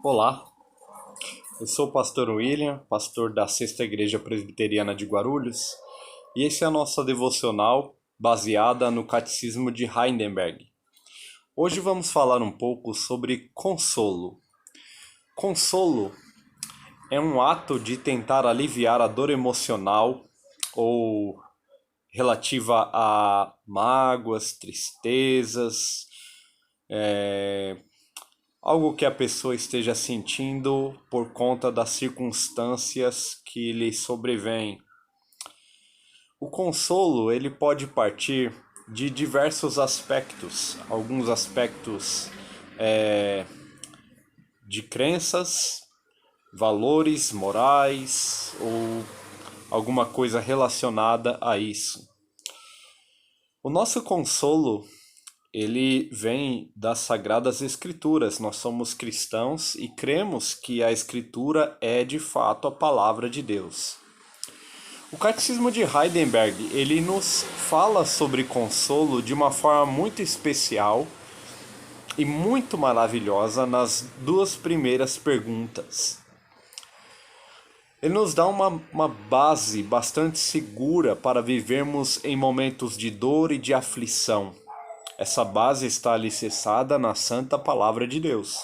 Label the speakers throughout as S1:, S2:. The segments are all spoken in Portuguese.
S1: Olá, eu sou o pastor William, pastor da Sexta Igreja Presbiteriana de Guarulhos, e esse é a nossa devocional baseada no Catecismo de Heidelberg. Hoje vamos falar um pouco sobre consolo. Consolo é um ato de tentar aliviar a dor emocional ou relativa a mágoas, tristezas, algo que a pessoa esteja sentindo por conta das circunstâncias que lhe sobrevêm. O consolo, ele pode partir de diversos aspectos, alguns aspectos de crenças, valores morais ou alguma coisa relacionada a isso. O nosso consolo, ele vem das Sagradas Escrituras. Nós somos cristãos e cremos que a Escritura é de fato a palavra de Deus. O Catecismo de Heidelberg, ele nos fala sobre consolo de uma forma muito especial e muito maravilhosa nas duas primeiras perguntas. Ele nos dá uma base bastante segura para vivermos em momentos de dor e de aflição. Essa base está alicerçada na Santa Palavra de Deus.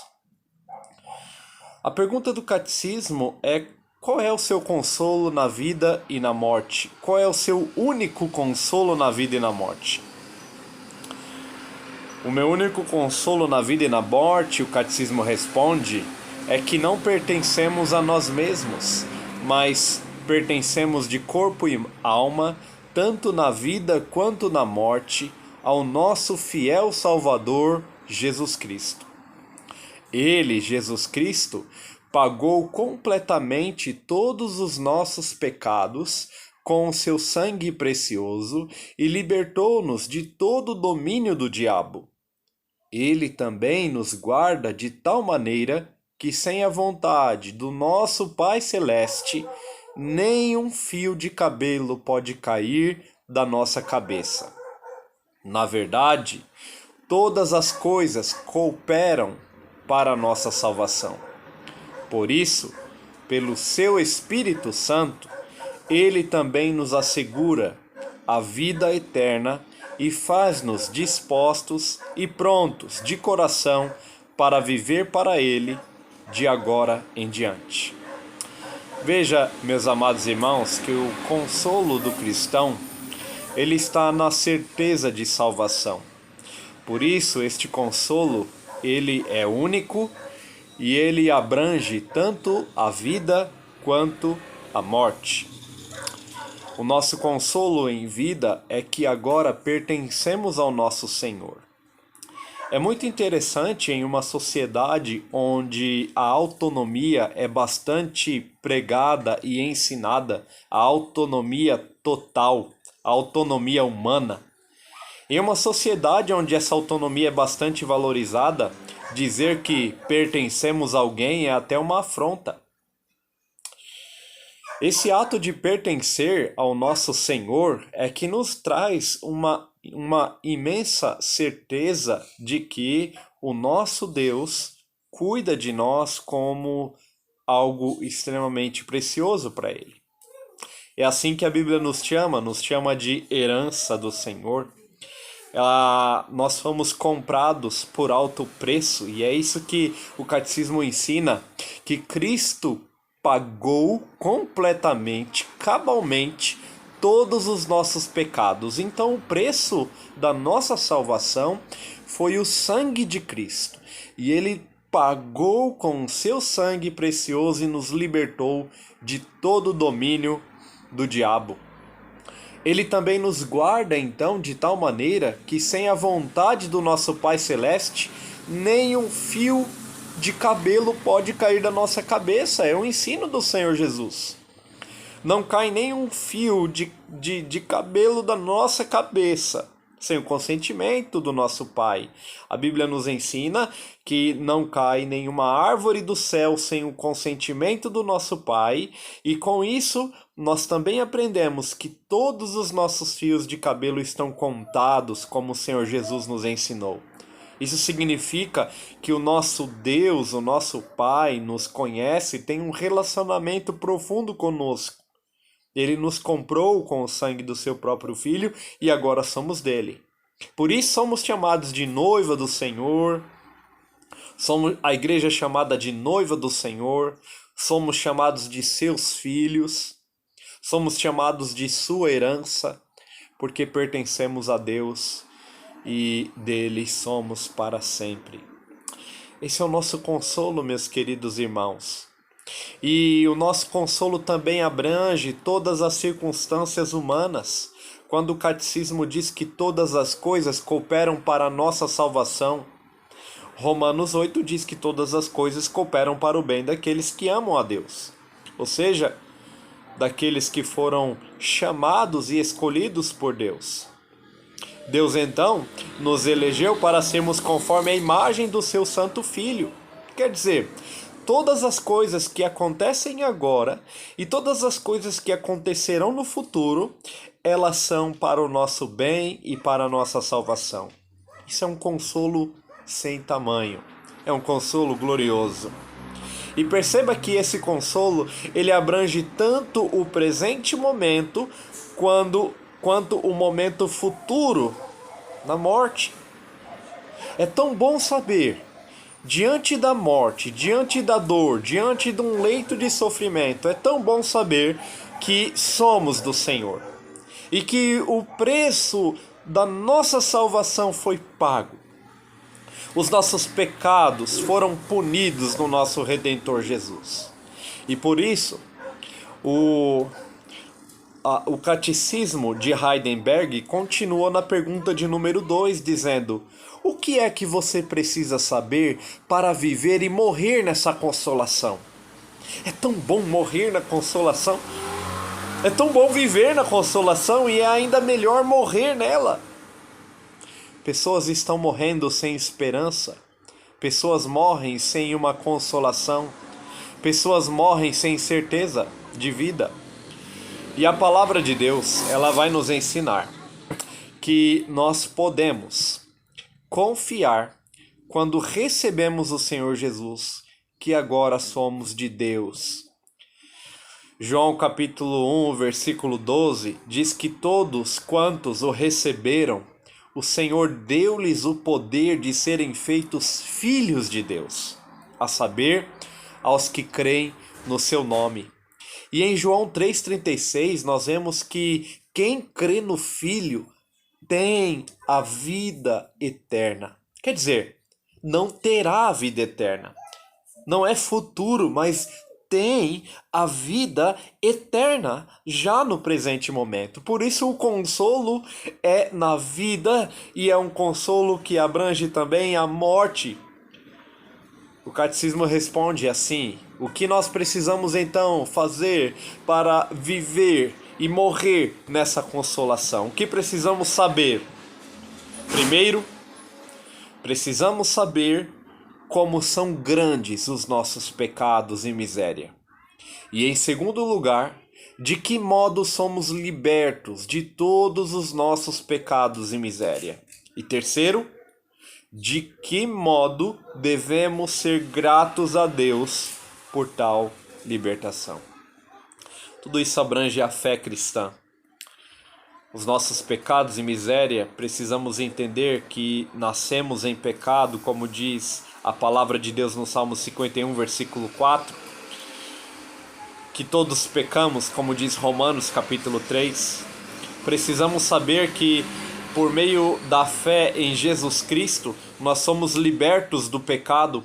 S1: A pergunta do Catecismo é: qual é o seu consolo na vida e na morte? Qual é o seu único consolo na vida e na morte? O meu único consolo na vida e na morte, o Catecismo responde, é que não pertencemos a nós mesmos, mas pertencemos de corpo e alma, tanto na vida quanto na morte, ao nosso fiel Salvador, Jesus Cristo. Ele, Jesus Cristo, pagou completamente todos os nossos pecados com o seu sangue precioso e libertou-nos de todo o domínio do diabo. Ele também nos guarda de tal maneira que, sem a vontade do nosso Pai Celeste, nem um fio de cabelo pode cair da nossa cabeça. Na verdade, todas as coisas cooperam para a nossa salvação. Por isso, pelo seu Espírito Santo, ele também nos assegura a vida eterna e faz-nos dispostos e prontos de coração para viver para ele de agora em diante. Veja, meus amados irmãos, que o consolo do cristão, ele está na certeza de salvação. Por isso, este consolo, ele é único e ele abrange tanto a vida quanto a morte. O nosso consolo em vida é que agora pertencemos ao nosso Senhor. É muito interessante em uma sociedade onde a autonomia é bastante pregada e ensinada, a autonomia total, a autonomia humana. Em uma sociedade onde essa autonomia é bastante valorizada, dizer que pertencemos a alguém é até uma afronta. Esse ato de pertencer ao nosso Senhor é que nos traz uma imensa certeza de que o nosso Deus cuida de nós como algo extremamente precioso para Ele. É assim que a Bíblia nos chama de herança do Senhor. Nós fomos comprados por alto preço, e é isso que o Catecismo ensina, que Cristo pagou completamente, cabalmente, todos os nossos pecados. Então o preço da nossa salvação foi o sangue de Cristo, e Ele pagou com o seu sangue precioso e nos libertou de todo o domínio do diabo. Ele também nos guarda, então, de tal maneira que, sem a vontade do nosso Pai Celeste, nem um fio de cabelo pode cair da nossa cabeça. É o ensino do Senhor Jesus. Não cai nem um fio de cabelo da nossa cabeça sem o consentimento do nosso Pai. A Bíblia nos ensina que não cai nenhuma árvore do céu sem o consentimento do nosso Pai, e com isso nós também aprendemos que todos os nossos fios de cabelo estão contados, como o Senhor Jesus nos ensinou. Isso significa que o nosso Deus, o nosso Pai, nos conhece, tem um relacionamento profundo conosco. Ele nos comprou com o sangue do seu próprio Filho e agora somos dele. Por isso somos chamados de noiva do Senhor, somos a igreja é chamada de noiva do Senhor, somos chamados de seus filhos, somos chamados de sua herança, porque pertencemos a Deus e dele somos para sempre. Esse é o nosso consolo, meus queridos irmãos. E o nosso consolo também abrange todas as circunstâncias humanas. Quando o catecismo diz que todas as coisas cooperam para a nossa salvação, Romanos 8 diz que todas as coisas cooperam para o bem daqueles que amam a Deus. Ou seja, daqueles que foram chamados e escolhidos por Deus. Deus então nos elegeu para sermos conforme a imagem do seu Santo Filho. Quer dizer, todas as coisas que acontecem agora e todas as coisas que acontecerão no futuro, elas são para o nosso bem e para a nossa salvação. Isso é um consolo sem tamanho, é um consolo glorioso. E perceba que esse consolo, ele abrange tanto o presente momento quanto o momento futuro, na morte. É tão bom saber, diante da morte, diante da dor, diante de um leito de sofrimento, é tão bom saber que somos do Senhor. E que o preço da nossa salvação foi pago. Os nossos pecados foram punidos no nosso Redentor Jesus. E por isso, o Catecismo de Heidelberg continua na pergunta de número 2, dizendo: o que é que você precisa saber para viver e morrer nessa consolação? É tão bom morrer na consolação. É tão bom viver na consolação e é ainda melhor morrer nela. Pessoas estão morrendo sem esperança. Pessoas morrem sem uma consolação. Pessoas morrem sem certeza de vida. E a palavra de Deus, ela vai nos ensinar que nós podemos confiar quando recebemos o Senhor Jesus, que agora somos de Deus. João capítulo 1, versículo 12, diz que todos quantos o receberam, o Senhor deu-lhes o poder de serem feitos filhos de Deus, a saber, aos que creem no seu nome. E em João 3,36 nós vemos que quem crê no Filho tem a vida eterna. Quer dizer, não terá a vida eterna. Não é futuro, mas tem a vida eterna já no presente momento. Por isso o consolo é na vida e é um consolo que abrange também a morte. O catecismo responde assim: o que nós precisamos então fazer para viver e morrer nessa consolação? O que precisamos saber? Primeiro, precisamos saber como são grandes os nossos pecados e miséria. E em segundo lugar, de que modo somos libertos de todos os nossos pecados e miséria. E terceiro, de que modo devemos ser gratos a Deus por tal libertação. Tudo isso abrange a fé cristã. Os nossos pecados e miséria, precisamos entender que nascemos em pecado, como diz a palavra de Deus no Salmo 51, versículo 4, que todos pecamos, como diz Romanos capítulo 3. Precisamos saber que por meio da fé em Jesus Cristo, nós somos libertos do pecado,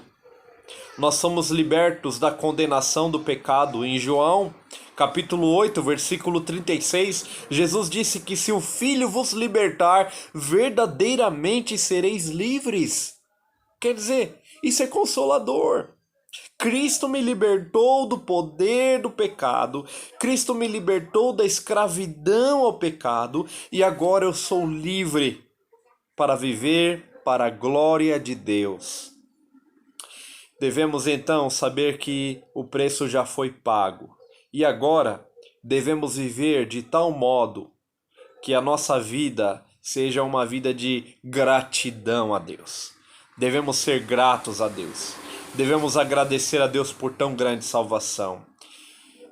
S1: nós somos libertos da condenação do pecado. Em João capítulo 8, versículo 36, Jesus disse que se o Filho vos libertar, verdadeiramente sereis livres. Quer dizer, isso é consolador. Cristo me libertou do poder do pecado, Cristo me libertou da escravidão ao pecado e agora eu sou livre para viver para a glória de Deus. Devemos então saber que o preço já foi pago e agora devemos viver de tal modo que a nossa vida seja uma vida de gratidão a Deus. Devemos ser gratos a Deus. Devemos agradecer a Deus por tão grande salvação.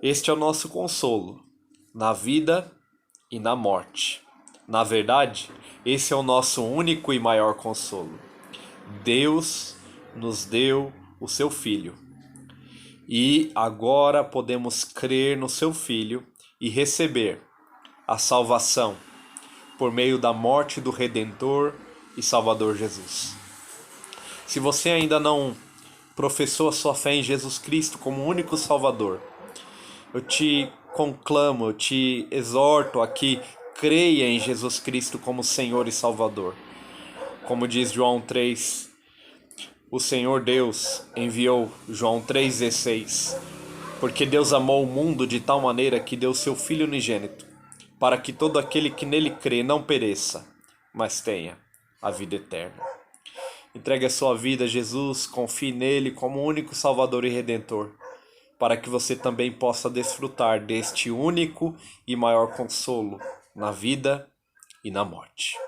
S1: Este é o nosso consolo, na vida e na morte. Na verdade, esse é o nosso único e maior consolo. Deus nos deu o seu Filho. E agora podemos crer no seu Filho e receber a salvação por meio da morte do Redentor e Salvador Jesus. Se você ainda não professou a sua fé em Jesus Cristo como único Salvador, eu te conclamo, eu te exorto a que creia em Jesus Cristo como Senhor e Salvador. Como diz João 3, o Senhor Deus enviou, João 3,16, porque Deus amou o mundo de tal maneira que deu seu Filho unigênito, para que todo aquele que nele crê não pereça, mas tenha a vida eterna. Entregue a sua vida a Jesus, confie nele como único Salvador e Redentor, para que você também possa desfrutar deste único e maior consolo na vida e na morte.